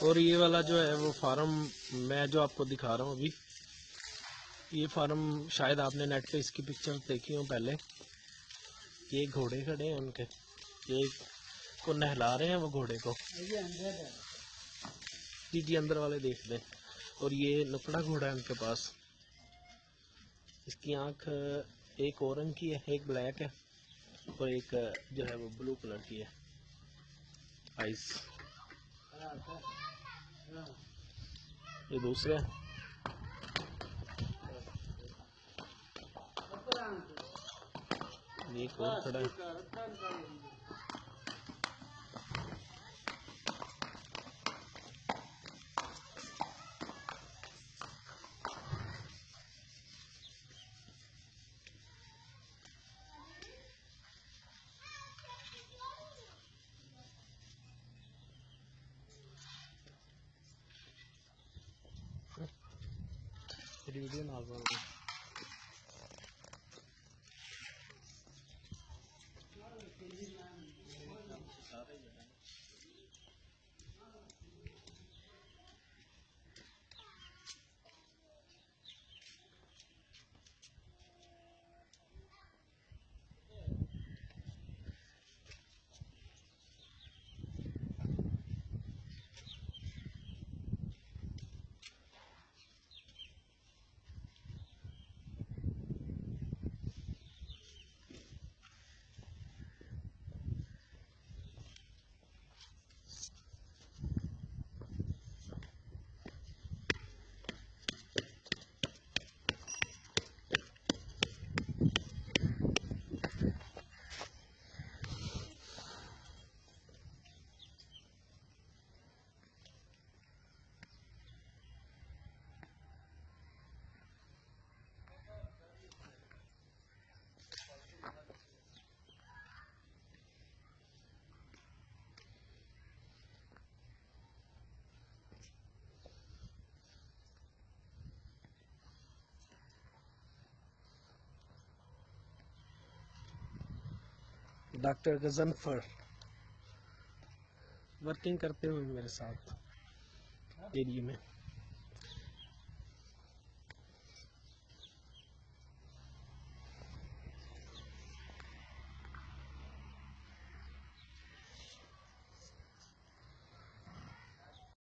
और ये वाला जो है वो फार्म मैं जो आपको दिखा रहा हूँ अभी, ये फार्म शायद आपने नेट पे इसकी पिक्चर देखी हो पहले। ये घोड़े खड़े हैं उनके, ये को नहला रहे हैं वो घोड़े को। जी जी अंदर वाले देख लें। और ये नुकड़ा घोड़ा है उनके पास। इसकी आँख एक ऑरेंज की है, एक ब्लैक है और एक जो है वो ब्लू कलर की है आइस। ये दूसरा है। ये एक और खड़ा है। वीडियो ना डॉक्टर गजनफर वर्किंग करते हुए मेरे साथ एरिया में।